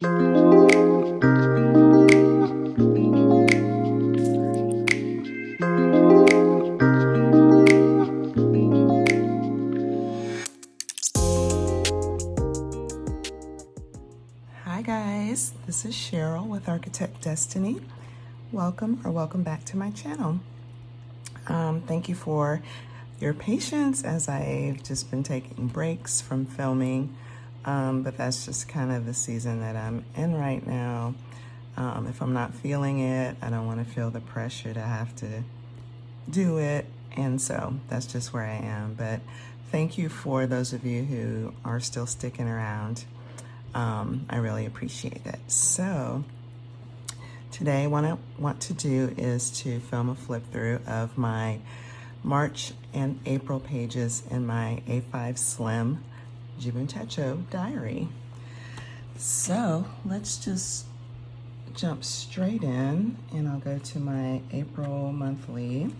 Hi guys, this is Cheryl with Architect Destiny. Welcome back to my channel. Thank you for your patience as I've just been taking breaks from filming, but that's just kind of the season that I'm in right now. If I'm not feeling it, I don't want to feel the pressure to have to do it, and so that's just where I am. But thank you for those of you who are still sticking around. I really appreciate it. So today what I want to do is to film a flip through of my March and April pages in my A5 Slim Jibun Techo diary. So let's just jump straight in, and I'll go to my April monthly.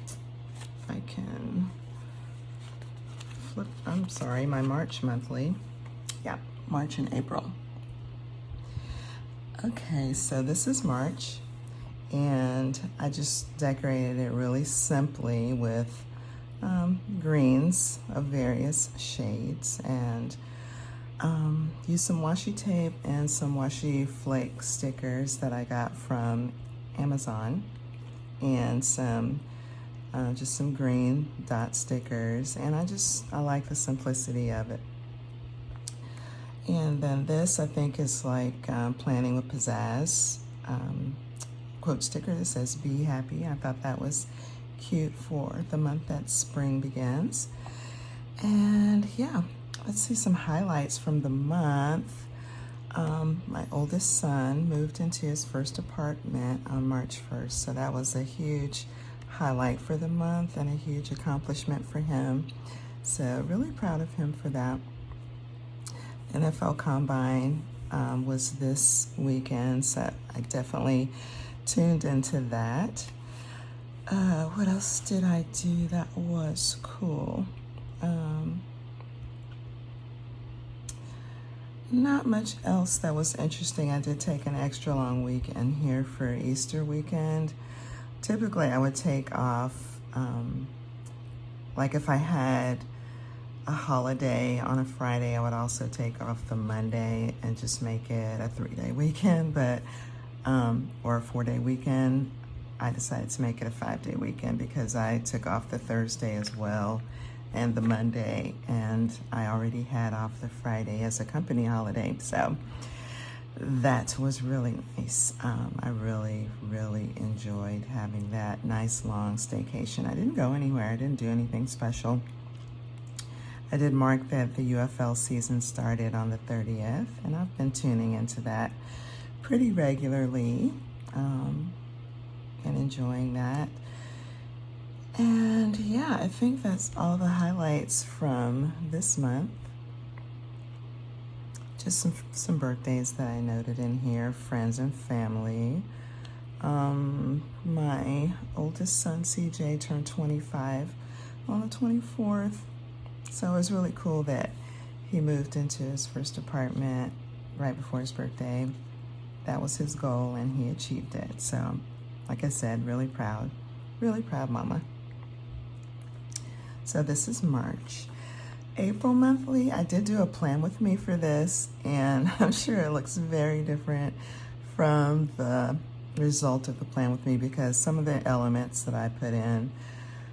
If I can flip, my March monthly. Yeah, March and April. Okay, so this is March, and I just decorated it really simply with greens of various shades, and used some washi tape and some washi flake stickers that I got from Amazon, and some just some green dot stickers, and I like the simplicity of it. And then this, I think, is like planning with pizzazz quote sticker that says "Be happy." I thought that was cute for the month that spring begins. And yeah, let's see some highlights from the month. My oldest son moved into his first apartment on March 1st, so that was a huge highlight for the month and a huge accomplishment for him. So really proud of him for that. NFL Combine was this weekend, so I definitely tuned into that. What else did I do that was cool? Not much else that was interesting. I did take an extra long weekend here for Easter weekend. Typically, I would take off, like if I had a holiday on a Friday, I would also take off the Monday and just make it a 3-day weekend, but or a 4-day weekend. I decided to make it a 5-day weekend because I took off the Thursday as well and the Monday, and I already had off the Friday as a company holiday, so that was really nice. I really enjoyed having that nice long staycation. I didn't go anywhere. I didn't do anything special. I did mark that the UFL season started on the 30th, and I've been tuning into that pretty regularly and enjoying that. And yeah, I think that's all the highlights from this month. Just some birthdays that I noted in here, friends and family. My oldest son, CJ, turned 25 on the 24th. So it was really cool that he moved into his first apartment right before his birthday. That was his goal, and he achieved it. So, like I said, really proud mama. So this is March. April monthly, I did do a plan with me for this, and I'm sure it looks very different from the result of the plan with me because some of the elements that I put in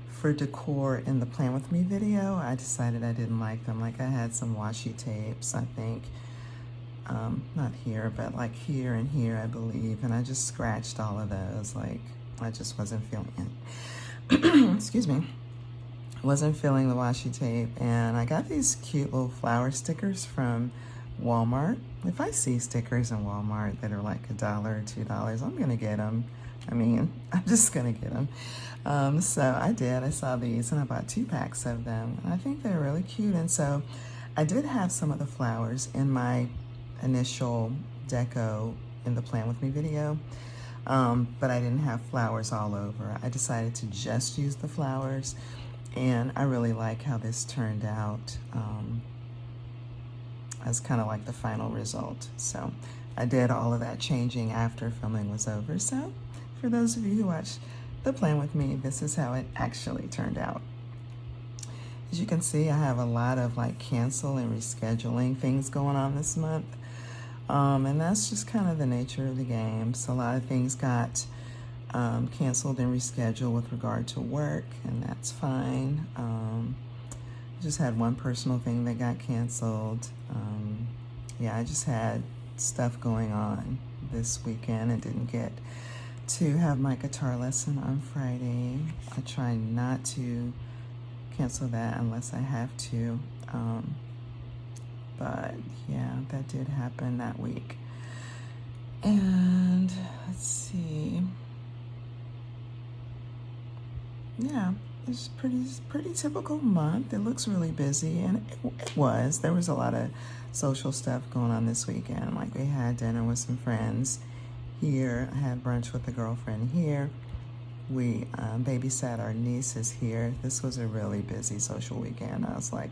for decor in the plan with me video, I decided I didn't like them. Like I had some washi tapes, I think, not here, but like here and here, I believe, and I just scratched all of those. Like I just wasn't feeling it. Excuse me. Wasn't feeling the washi tape, and I got these cute little flower stickers from Walmart. If I see stickers in Walmart that are like $1 or $2, I'm gonna get them. I mean, I'm just gonna get them. So I did. I saw these and I bought 2 packs of them. And I think they're really cute. And so I did have some of the flowers in my initial deco in the Plan With Me video, but I didn't have flowers all over. I decided to just use the flowers, and I really like how this turned out. as kind of like the final result. So I did all of that changing after filming was over. So for those of you who watched the plan with me, this is how it actually turned out. As you can see, I have a lot of like cancel and rescheduling things going on this month. And that's just kind of the nature of the game. So a lot of things got canceled and rescheduled with regard to work, and that's fine. Just had one personal thing that got canceled. Yeah, I just had stuff going on this weekend and didn't get to have my guitar lesson on Friday. I try not to cancel that unless I have to. But yeah, that did happen that week. And let's see. Yeah, it's pretty typical month. It looks really busy, and it was. There was a lot of social stuff going on this weekend. Like we had dinner with some friends here. I had brunch with a girlfriend here. We babysat our nieces here. This was a really busy social weekend. I was like,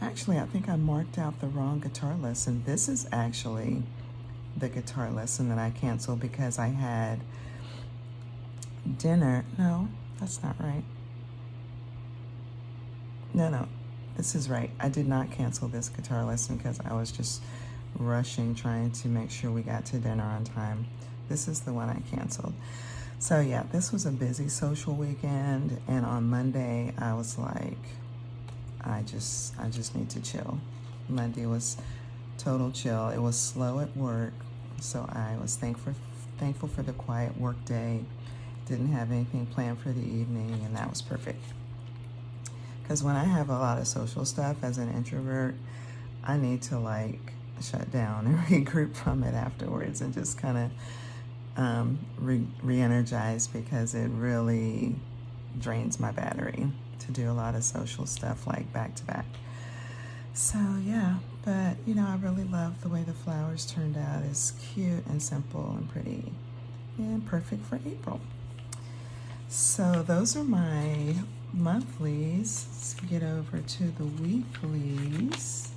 actually, I think I marked out the wrong guitar lesson. This is actually the guitar lesson that I canceled because I had dinner. No, that's not right. No, this is right. I did not cancel this guitar lesson because I was just rushing, trying to make sure we got to dinner on time. This is the one I canceled. So yeah, this was a busy social weekend, and on Monday I was like, I just need to chill. Monday was total chill. It was slow at work, so I was thankful for the quiet work day. Didn't have anything planned for the evening, and that was perfect. Because when I have a lot of social stuff as an introvert, I need to like shut down and regroup from it afterwards and just kind of re-energize, because it really drains my battery to do a lot of social stuff like back to back. So yeah, but you know, I really love the way the flowers turned out. It's cute and simple and pretty and perfect for April. So those are my monthlies. Let's get over to the weeklies.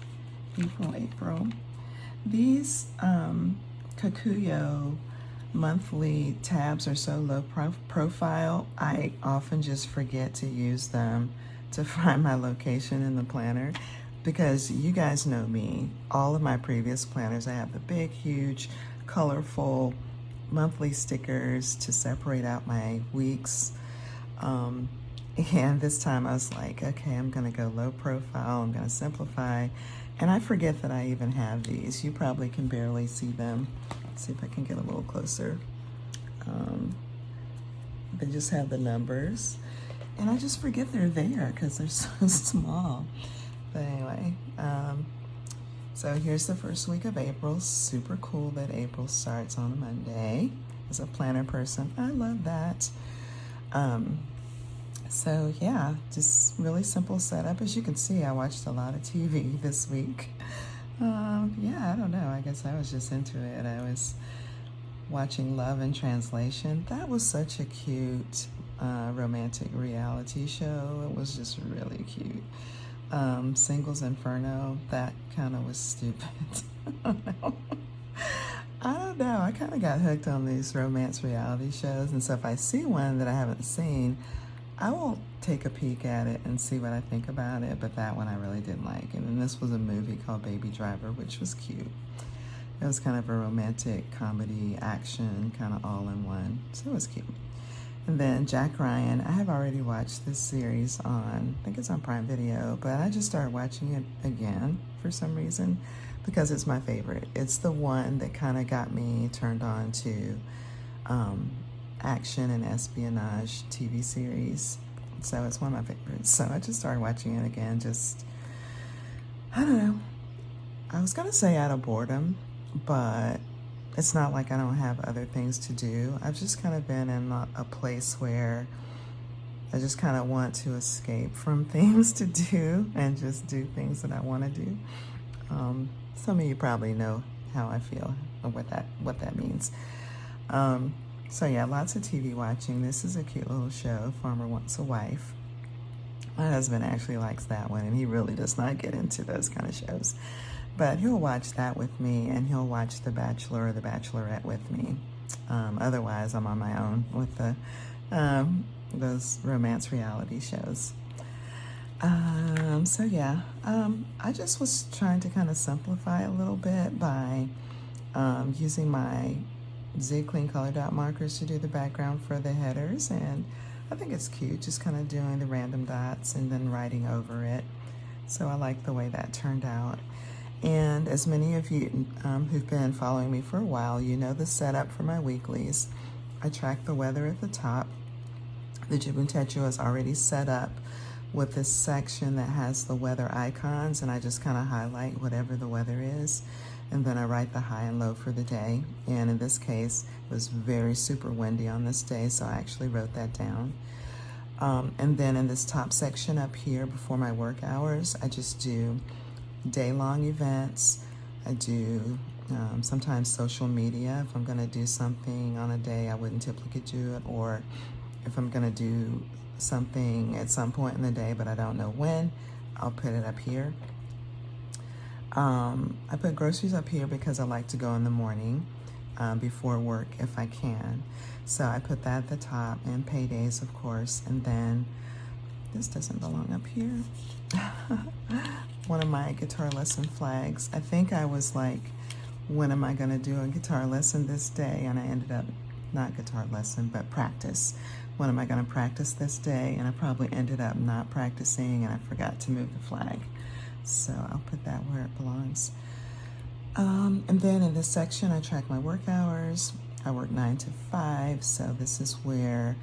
April. These Kakuyo monthly tabs are so low profile, I often just forget to use them to find my location in the planner, because you guys know me. All of my previous planners, I have the big, huge, colorful monthly stickers to separate out my weeks. And this time I was like, okay, I'm gonna go low profile, I'm gonna simplify, and I forget that I even have these. You probably can barely see them. Let's see if I can get a little closer. They just have the numbers, and I just forget they're there because they're so small. But anyway, so here's the first week of April. Super cool that April starts on a Monday. As a planner person, I love that. So yeah, just really simple setup. As you can see, I watched a lot of TV this week. Yeah, I don't know. I guess I was just into it. I was watching Love in Translation. That was such a cute romantic reality show. It was just really cute. Singles Inferno, that kind of was stupid. I don't know. I kind of got hooked on these romance reality shows, and so if I see one that I haven't seen, I will take a peek at it and see what I think about it, but that one I really didn't like. And then this was a movie called Baby Driver, which was cute. It was kind of a romantic comedy, action, kind of all in one, so it was cute. And then Jack Ryan, I have already watched this series on, I think it's on Prime Video, but I just started watching it again for some reason because it's my favorite. It's the one that kind of got me turned on to action and espionage TV series. So it's one of my favorites. So I just started watching it again, just, I don't know. I was gonna say out of boredom, but it's not like I don't have other things to do. I've just kind of been in a place where I just kind of want to escape from things to do and just do things that I want to do. Some of you probably know how I feel or what that means. So yeah, lots of TV watching. This is a cute little show, Farmer Wants a Wife. My husband actually likes that one, and he really does not get into those kind of shows. But he'll watch that with me, and he'll watch The Bachelor or The Bachelorette with me. Otherwise, I'm on my own with those romance reality shows. So yeah, I just was trying to kind of simplify a little bit by using my Z Clean Color Dot markers to do the background for the headers, and I think it's cute, just kind of doing the random dots and then writing over it. So I like the way that turned out. And as many of you who've been following me for a while, you know the setup for my weeklies. I track the weather at the top. The Jibun Techo is already set up with this section that has the weather icons, and I just kind of highlight whatever the weather is, and then I write the high and low for the day. And in this case, it was very super windy on this day, so I actually wrote that down. And then in this top section up here before my work hours, I just do day-long events. I do sometimes social media. If I'm going to do something on a day I wouldn't typically do it, or if I'm going to do something at some point in the day but I don't know when, I'll put it up here. I put groceries up here because I like to go in the morning before work if I can. So I put that at the top, and paydays, of course. And then this doesn't belong up here. One of my guitar lesson flags. I think I was like, when am I going to do a guitar lesson this day? And I ended up, not guitar lesson, but practice. When am I going to practice this day? And I probably ended up not practicing, and I forgot to move the flag. So I'll put that where it belongs. And then in this section, I track my work hours. I work 9 to 5, so this is where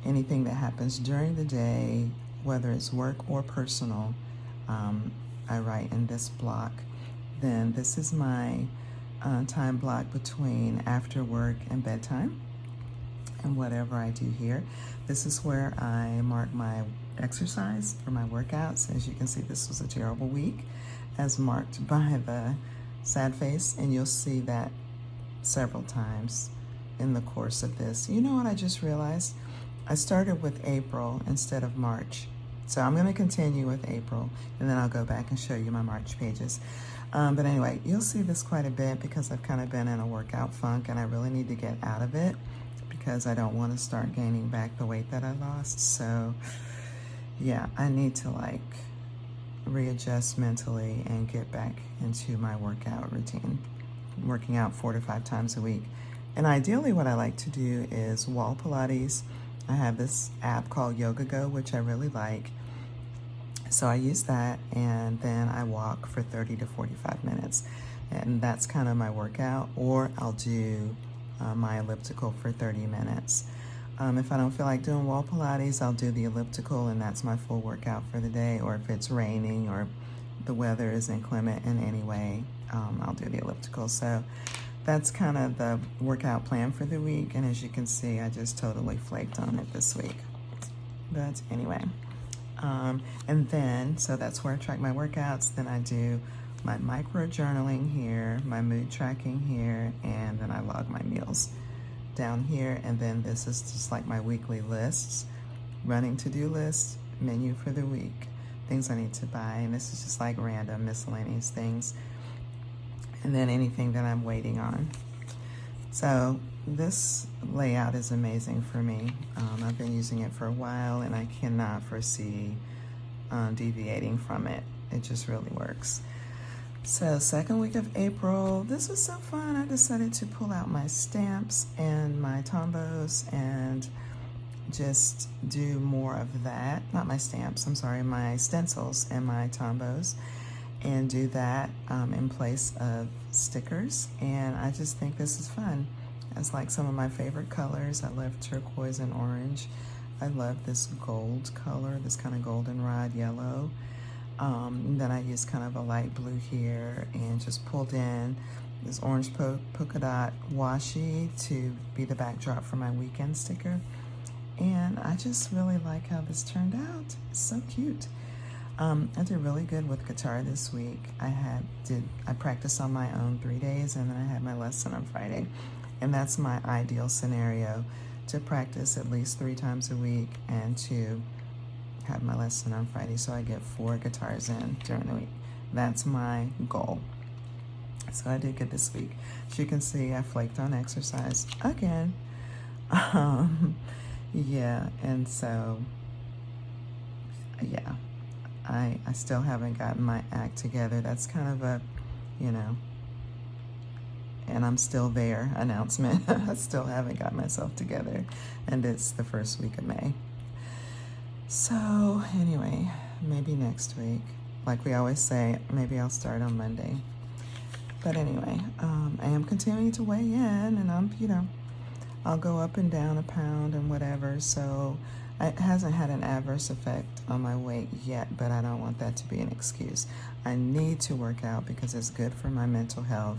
anything that happens during the day, whether it's work or personal, I write in this block. Then this is my time block between after work and bedtime, and whatever I do here. This is where I mark my exercise for my workouts. As you can see, this was a terrible week, as marked by the sad face, and you'll see that several times in the course of this. You know what I just realized? I started with April instead of March. So I'm going to continue with April, and then I'll go back and show you my March pages. But anyway, you'll see this quite a bit because I've kind of been in a workout funk, and I really need to get out of it because I don't want to start gaining back the weight that I lost. So yeah, I need to like readjust mentally and get back into my workout routine, working out 4 to 5 times a week. And ideally what I like to do is wall Pilates. I have this app called Yoga Go, which I really like. So I use that, and then I walk for 30 to 45 minutes. And that's kind of my workout, or I'll do my elliptical for 30 minutes. If I don't feel like doing wall Pilates, I'll do the elliptical, and that's my full workout for the day. Or if it's raining or the weather is inclement in any way, I'll do the elliptical. So that's kind of the workout plan for the week. And as you can see, I just totally flaked on it this week. But anyway, and then, so that's where I track my workouts. Then I do my micro journaling here, my mood tracking here, and then I log my meals down here. And then this is just like my weekly lists, running to-do list, menu for the week, things I need to buy, and this is just like random miscellaneous things, and then anything that I'm waiting on. So this layout is amazing for me. I've been using it for a while, and I cannot foresee deviating from it. It just really works. So second week of April, this was so fun. I decided to pull out my stamps and my tombos and just do more of that. Not my stamps, I'm sorry, my stencils and my tombos, and do that in place of stickers. And I just think this is fun. It's like some of my favorite colors. I love turquoise and orange. I love this gold color, this kind of goldenrod yellow. Then I used kind of a light blue here and just pulled in this orange polka dot washi to be the backdrop for my weekend sticker. And I just really like how this turned out. It's so cute. I did really good with guitar this week. I practiced on my own 3 days, and then I had my lesson on Friday. And that's my ideal scenario, to practice at least 3 times a week and to have my lesson on Friday. So I get 4 guitars in during the week. That's my goal. So I did good this week. As you can see, I flaked on exercise again. Yeah, and so, yeah, I still haven't gotten my act together. That's kind of a, you know, and I'm still there announcement. I still haven't got myself together, and it's the first week of May. So anyway, maybe next week. Like we always say, maybe I'll start on Monday. But anyway, I am continuing to weigh in, and I'm, I'll go up and down a pound and whatever. So it hasn't had an adverse effect on my weight yet, but I don't want that to be an excuse. I need to work out because it's good for my mental health.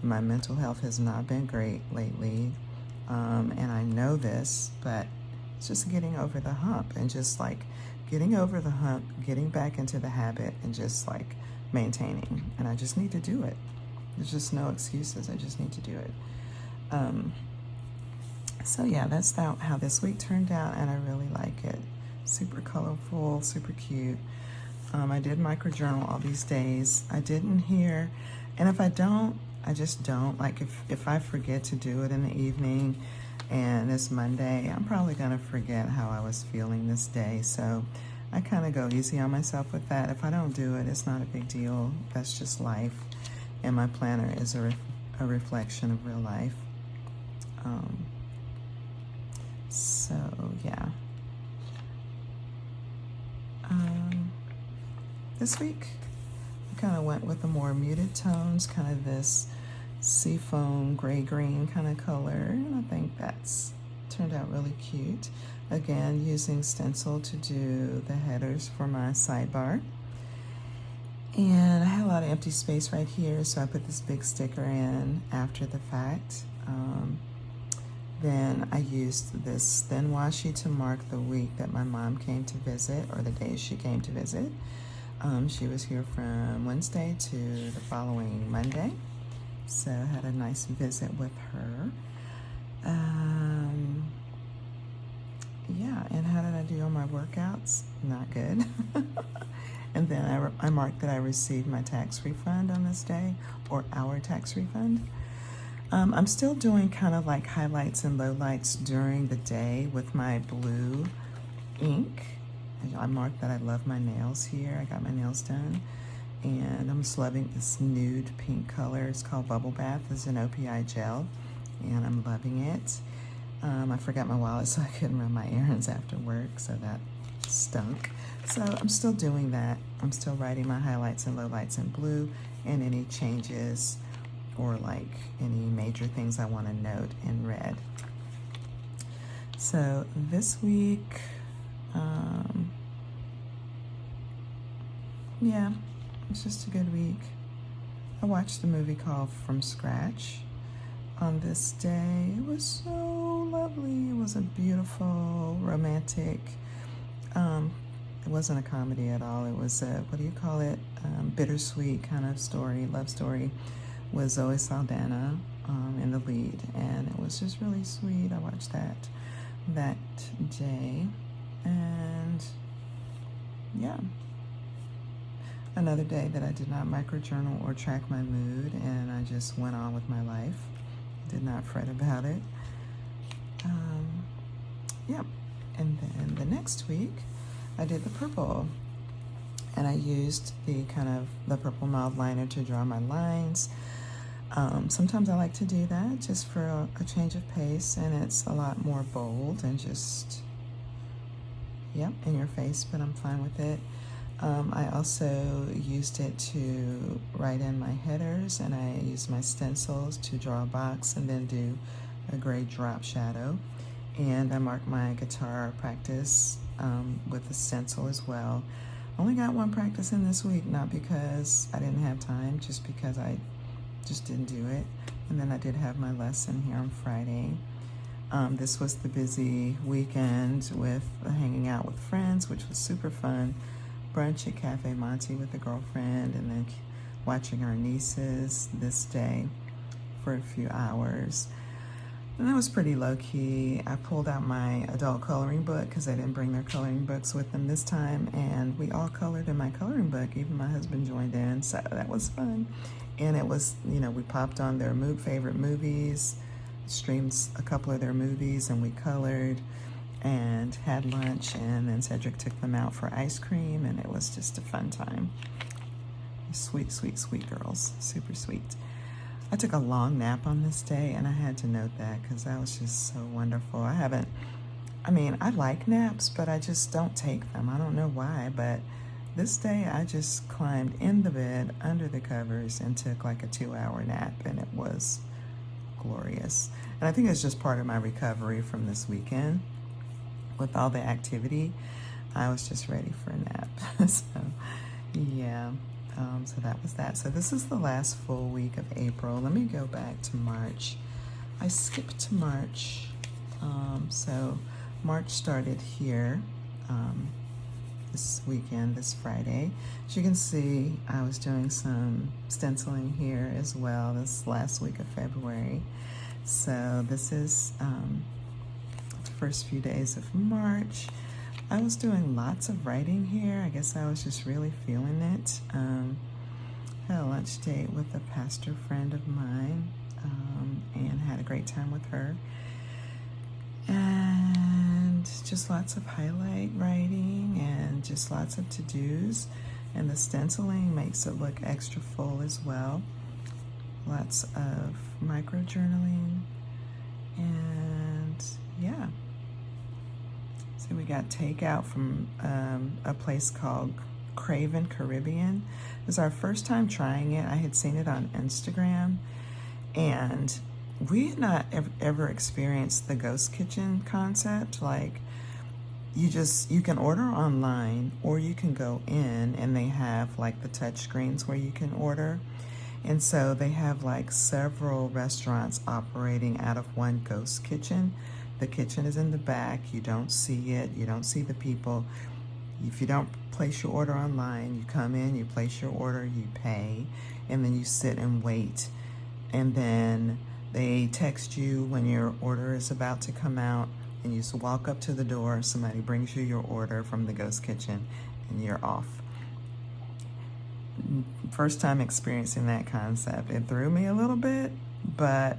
My mental health has not been great lately, and I know this, but it's just getting over the hump, and just like getting over the hump, getting back into the habit, and just like maintaining. And I just need to do it. There's just no excuses. I just need to do it. So yeah, that's how this week turned out, and I really like it. Super colorful, super cute. I did microjournal all these days. I didn't hear, and if I don't, I just don't. Like if I forget to do it in the evening and it's Monday, I'm probably gonna forget how I was feeling this day. So I kind of go easy on myself with that. If I don't do it, it's not a big deal. That's just life. And my planner is a reflection of real life. So yeah. This week, I kind of went with the more muted tones, kind of this seafoam gray-green kind of color, and I think that's turned out really cute. Again, using stencil to do the headers for my sidebar. And I had a lot of empty space right here, so I put this big sticker in after the fact. Then I used this thin washi to mark the week that my mom came to visit, or the days she came to visit. She was here from Wednesday to the following Monday, so I had a nice visit with her. Yeah, and how did I do on my workouts? Not good. And then I marked that I received my tax refund on this day, or our tax refund. I'm still doing kind of like highlights and lowlights during the day with my blue ink. I marked that I love my nails here. I got my nails done. And I'm just loving this nude pink color. It's called Bubble Bath. It's an OPI gel, and I'm loving it. I forgot my wallet, so I couldn't run my errands after work, so that stunk. So I'm still doing that. I'm still writing my highlights and lowlights in blue, and any changes or like any major things I want to note in red. So this week, yeah, it's just a good week. I watched the movie called From Scratch on this day. It was so lovely. It was a beautiful, romantic, it wasn't a comedy at all. It was a, what do you call it? Bittersweet kind of story, love story, with Zoe Saldana in the lead. And it was just really sweet. I watched that day. And yeah. Another day that I did not microjournal or track my mood, and I just went on with my life. Did not fret about it. Yep. And then the next week, I did the purple, and I used the purple mild liner to draw my lines. Sometimes I like to do that just for a change of pace, and it's a lot more bold and just, yep, in your face, but I'm fine with it. I also used it to write in my headers, and I used my stencils to draw a box and then do a gray drop shadow. And I marked my guitar practice with a stencil as well. Only got one practice in this week, not because I didn't have time, just because I just didn't do it. And then I did have my lesson here on Friday. This was the busy weekend with hanging out with friends, which was super fun. Brunch at Cafe Monte with a girlfriend, and then watching our nieces this day for a few hours. And that was pretty low-key. I pulled out my adult coloring book because they didn't bring their coloring books with them this time, and we all colored in my coloring book. Even my husband joined in, so that was fun. And it was, you know, we popped on their favorite movies, streamed a couple of their movies, and we colored and had lunch, and then Cedric took them out for ice cream, and it was just a fun time. Sweet, sweet, sweet girls. Super sweet. I took a long nap on this day, and I had to note that because that was just so wonderful. I mean, I like naps, but I just don't take them. I don't know why, but this day I just climbed in the bed under the covers and took like a 2-hour nap, and it was glorious. And I think it's just part of my recovery from this weekend. With all the activity, I was just ready for a nap. So, yeah. So that was that. So this is the last full week of April. Let me go back to March. I skipped to March. So March started here this weekend, this Friday. As you can see, I was doing some stenciling here as well this last week of February. So this is the first few days of March. I was doing lots of writing here. I guess I was just really feeling it. Had a lunch date with a pastor friend of mine, and had a great time with her. And just lots of highlight writing and just lots of to-dos. And the stenciling makes it look extra full as well. Lots of micro journaling. And yeah. So we got takeout from a place called Craven Caribbean. It was our first time trying it. I had seen it on Instagram, and we had not ever experienced the ghost kitchen concept. Like, you can order online, or you can go in and they have like the touch screens where you can order. And so they have like several restaurants operating out of one ghost kitchen. The kitchen is in the back. You don't see it. You don't see the people. If you don't place your order online, you come in, you place your order, you pay, and then you sit and wait. And then they text you when your order is about to come out, and you just walk up to the door, somebody brings you your order from the ghost kitchen, and you're off. First time experiencing that concept. It threw me a little bit, but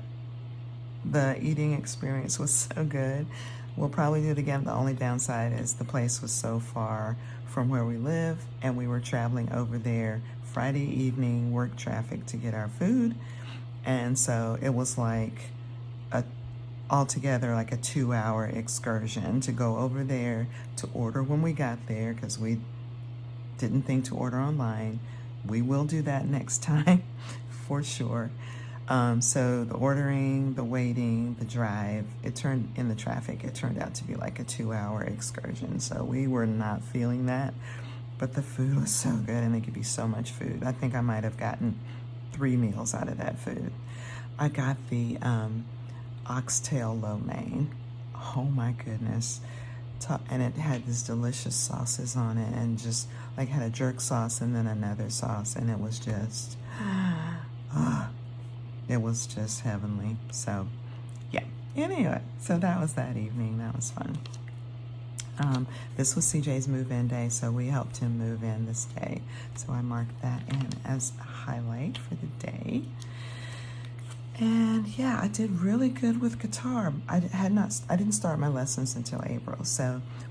the eating experience was so good. We'll probably do it again. The only downside is the place was so far from where we live, and we were traveling over there Friday evening, work traffic to get our food. And so it was like altogether like a 2-hour excursion to go over there, to order when we got there, because we didn't think to order online. We will do that next time for sure. So the ordering, the waiting, the drive, it turned out to be like a 2-hour excursion. So we were not feeling that, but the food was so good, and they could be so much food. I think I might have gotten 3 meals out of that food. I got the oxtail lo mein. Oh my goodness. And it had these delicious sauces on it, and just like had a jerk sauce and then another sauce, and it was just, it was just heavenly. So yeah, anyway, so that was that evening. That was fun. This was CJ's move-in day, so we helped him move in this day. So I marked that in as a highlight for the day. And yeah, I did really good with guitar. I didn't start my lessons until April,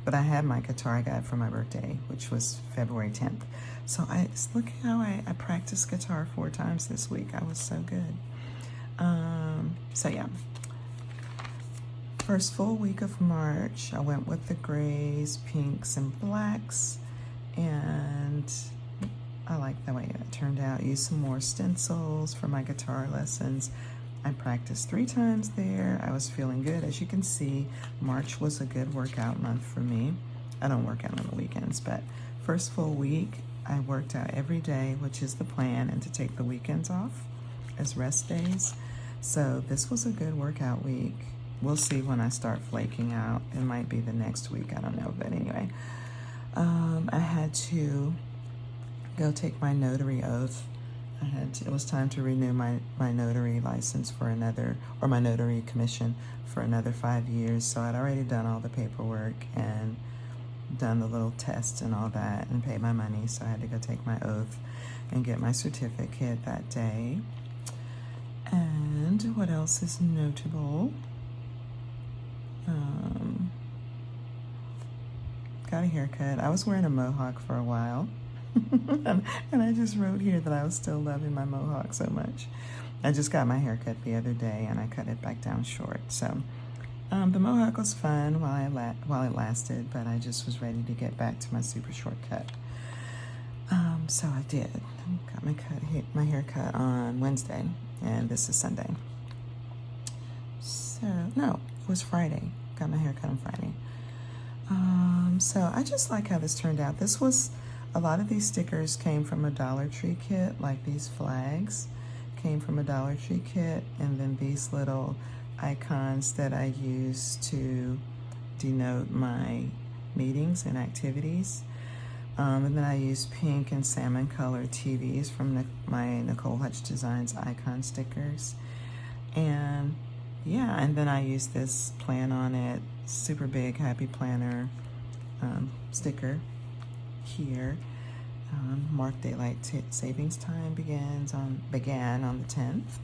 but I had my guitar I got for my birthday, which was February 10th. So look how I practiced guitar 4 times this week. I was so good. So yeah, first full week of March, I went with the grays, pinks, and blacks, and I like the way it turned out. Used some more stencils for my guitar lessons. I practiced 3 times there. I was feeling good. As you can see, March was a good workout month for me. I don't work out on the weekends, but first full week, I worked out every day, which is the plan, and to take the weekends off as rest days. So this was a good workout week. We'll see when I start flaking out. It might be the next week, I don't know, but anyway. I had to go take my notary oath it was time to renew my notary license for another, or my notary commission for another 5 years. So I'd already done all the paperwork and done the little test and all that and paid my money. So I had to go take my oath and get my certificate that day. And what else is notable? Got a haircut. I was wearing a mohawk for a while. and I just wrote here that I was still loving my mohawk so much. I just got my haircut the other day and I cut it back down short. So the mohawk was fun while it lasted, but I just was ready to get back to my super short cut. So I did. Got my haircut on Wednesday, and this is Sunday. So no, it was Friday. Got my haircut on Friday. So I just like how this turned out. A lot of these stickers came from a Dollar Tree kit, like these flags came from a Dollar Tree kit, and then these little icons that I use to denote my meetings and activities. And then I use pink and salmon colored TVs from my Nicole Hutch Designs icon stickers. And yeah, and then I use this Plan On It super big Happy Planner sticker here. Mark Daylight Savings Time began on the 10th.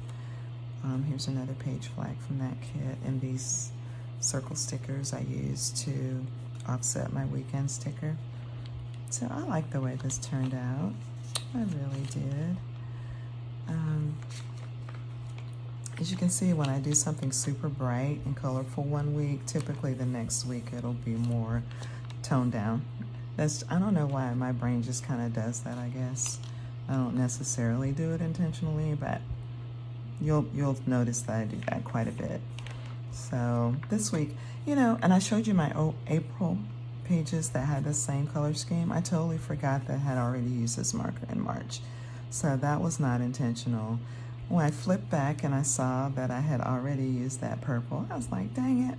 Here's another page flag from that kit, and these circle stickers I use to offset my weekend sticker. So I like the way this turned out. I really did. As you can see, when I do something super bright and colorful one week, typically the next week it'll be more toned down. I don't know why my brain just kind of does that, I guess. I don't necessarily do it intentionally, but you'll notice that I do that quite a bit. So this week, and I showed you my April pages that had the same color scheme. I totally forgot that I had already used this marker in March. So that was not intentional. When I flipped back and I saw that I had already used that purple, I was like, dang it.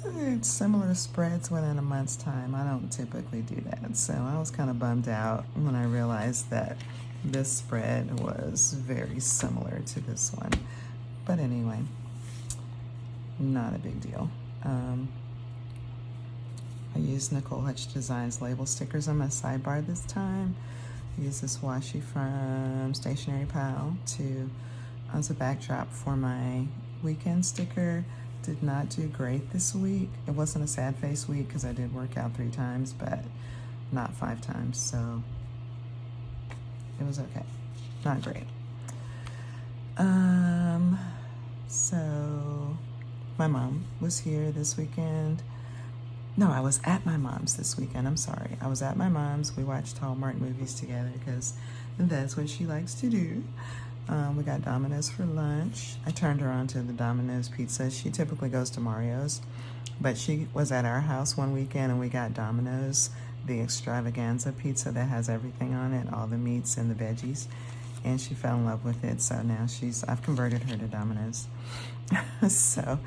It's similar spreads within a month's time. I don't typically do that. So I was kind of bummed out when I realized that this spread was very similar to this one. But anyway, not a big deal. I used Nicole Hutch Designs label stickers on my sidebar this time. I used this washi from Stationery Pal as a backdrop for my weekend sticker. Did not do great this week. It wasn't a sad face week because I did work out 3 times, but not 5 times, so it was okay. Not great. So my mom was here this weekend. No, I was at my mom's this weekend. I'm sorry. I was at my mom's. We watched Hallmark movies together because that's what she likes to do. We got Domino's for lunch. I turned her on to the Domino's pizza. She typically goes to Mario's, but she was at our house one weekend and we got Domino's, the extravaganza pizza that has everything on it, all the meats and the veggies, and she fell in love with it. So now I've converted her to Domino's. So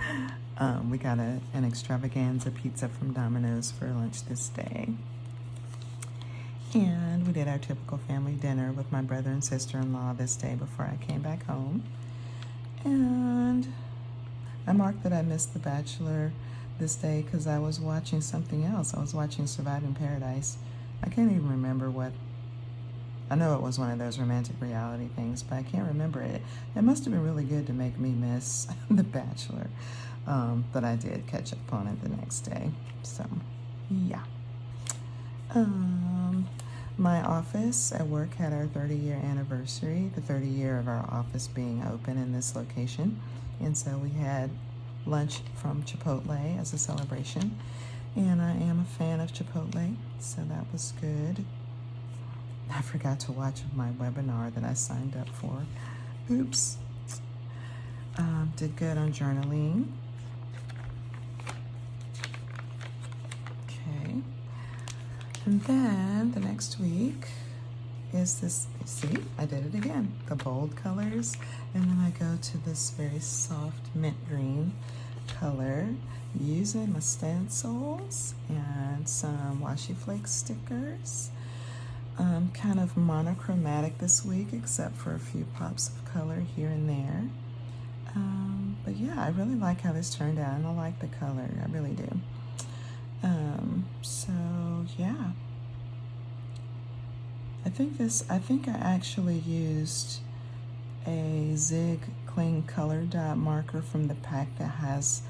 we got an extravaganza pizza from Domino's for lunch this day. And we did our typical family dinner with my brother and sister-in-law this day before I came back home. And I marked that I missed The Bachelor this day because I was watching something else. I was watching Surviving Paradise. I can't even remember I know it was one of those romantic reality things, but I can't remember it. It must have been really good to make me miss The Bachelor. But I did catch up on it the next day. So, yeah. My office at work had our 30-year anniversary, the 30 year of our office being open in this location. And so we had lunch from Chipotle as a celebration. And I am a fan of Chipotle, so that was good. I forgot to watch my webinar that I signed up for. Oops. Did good on journaling. Okay. And then the next week is this, see, I did it again, the bold colors. And then I go to this very soft mint green color using my stencils and some washi flake stickers. Kind of monochromatic this week, except for a few pops of color here and there. But yeah, I really like how this turned out, and I like the color. I really do. So yeah. I think I actually used a Zig Cling Color Dot marker from the pack that has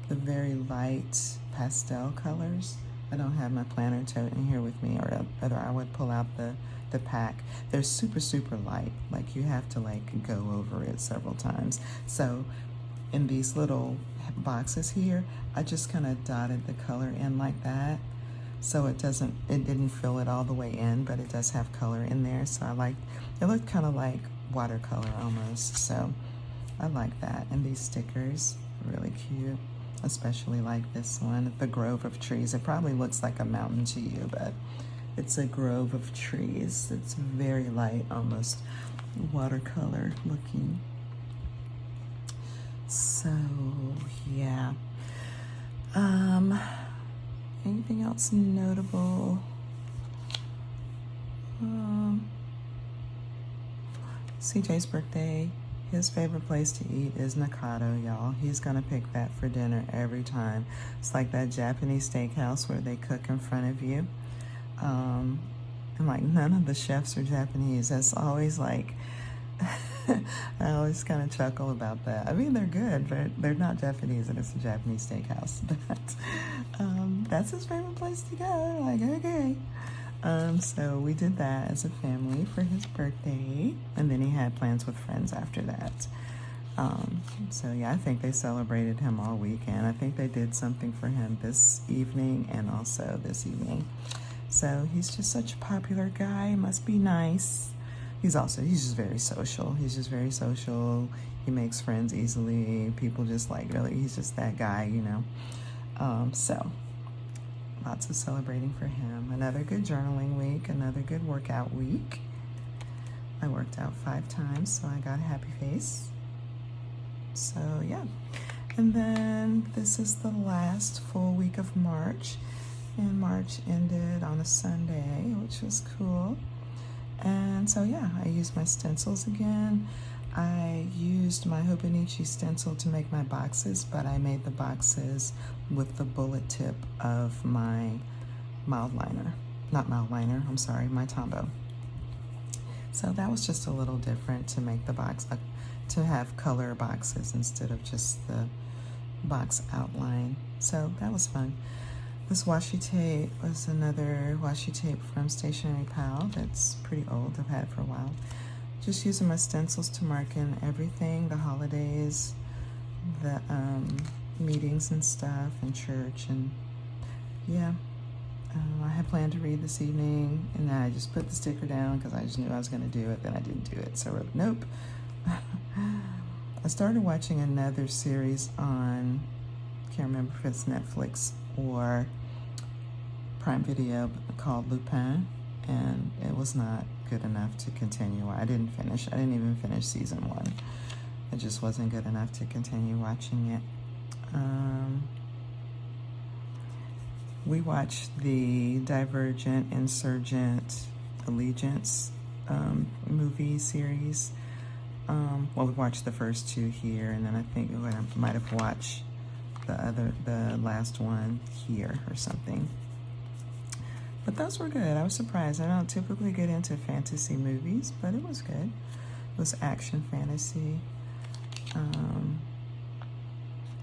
the very light pastel colors. I don't have my planner tote in here with me, or other I would pull out the pack. They're super, super light. Like, you have to like go over it several times. So in these little boxes here, I just kind of dotted the color in like that. So it didn't fill it all the way in, but it does have color in there. So it looked kind of like watercolor almost. So I like that. And these stickers, really cute. Especially like this one, the grove of trees. It probably looks like a mountain to you, but it's a grove of trees. It's very light, almost watercolor looking. So yeah. Anything else notable? CJ's birthday. His favorite place to eat is Nakado, y'all. He's gonna pick that for dinner every time. It's like that Japanese steakhouse where they cook in front of you. And like, none of the chefs are Japanese. That's always like, I always kind of chuckle about that. I mean, they're good, but they're not Japanese, and it's a Japanese steakhouse. But that's his favorite place to go. Like, okay. So we did that as a family for his birthday, and then he had plans with friends after that. So yeah, I think they celebrated him all weekend. I think they did something for him this evening and also this evening. So he's just such a popular guy. Must be nice. He's just very social. He's just very social. He makes friends easily. People just like, really, he's just that guy, you know. So lots of celebrating for him. Another good journaling week, another good workout week. I worked out 5 times, so I got a happy face. So yeah. And then this is the last full week of March. And March ended on a Sunday, which was cool. And so yeah, I used my stencils again. I used my Hobonichi stencil to make my boxes, but I made the boxes with the bullet tip of my my Tombow. So that was just a little different to make the box, to have color boxes instead of just the box outline. So that was fun. This washi tape was another washi tape from Stationery Pal that's pretty old. I've had it for a while. Just using my stencils to mark in everything, the holidays, the meetings and stuff, and church, and yeah. I had planned to read this evening, and then I just put the sticker down because I just knew I was going to do it, then I didn't do it, so I wrote, nope. I started watching another series on, can't remember if it's Netflix or Prime Video, called Lupin, and it was not good enough to continue. I didn't even finish season 1. It just wasn't good enough to continue watching it. We watched the Divergent, Insurgent, Allegiance movie series. Well, we watched the first 2 here, and then I think we might have watched the last one here or something. But those were good. I was surprised. I don't typically get into fantasy movies, but it was good. It was action fantasy.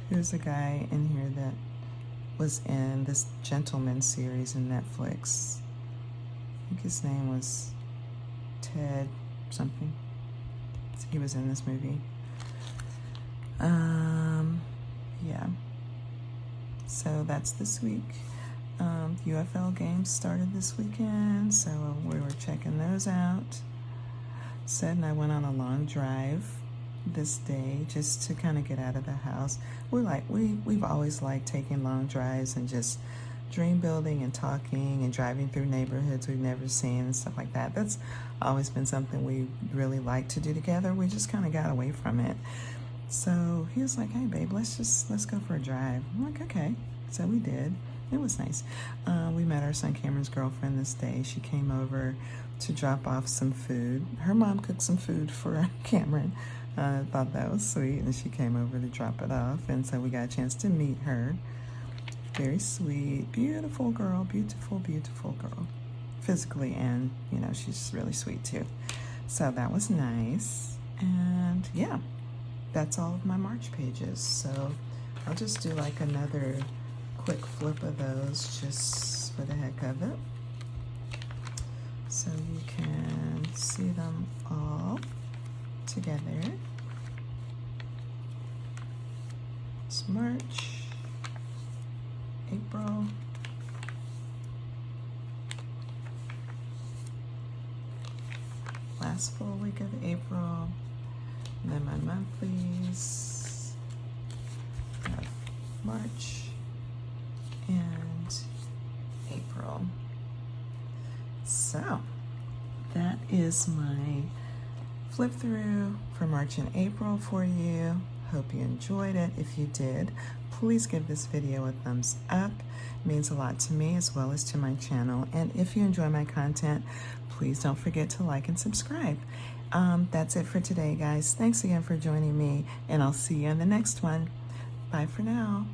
There's a guy in here that was in this Gentleman series in Netflix. I think his name was Ted something. He was in this movie. Yeah. So that's this week. UFL games started this weekend, so we were checking those out. Seth and I went on a long drive this day just to kind of get out of the house. We've always liked taking long drives and just dream building and talking and driving through neighborhoods we've never seen and stuff like that. That's always been something we really like to do together. We just kind of got away from it. So he was like, hey babe, let's go for a drive. I'm like, okay. So we did. it was nice. We met our son Cameron's girlfriend this day. She came over to drop off some food. Her mom cooked some food for Cameron. I thought that was sweet, and she came over to drop it off, and so we got a chance to meet her. Very sweet, beautiful girl, beautiful, beautiful girl. Physically, and you know, she's really sweet too. So that was nice. And yeah, that's all of my March pages. So I'll just do like another quick flip of those just for the heck of it, so you can see them all together. It's March, April, last full week of April, and then my monthlies of March and April. So that is my flip through for March and April for you. Hope you enjoyed it. If you did, please give this video a thumbs up. It means a lot to me as well as to my channel. And if you enjoy my content, please don't forget to like and subscribe. That's it for today, guys. Thanks again for joining me, and I'll see you in the next one. Bye for now.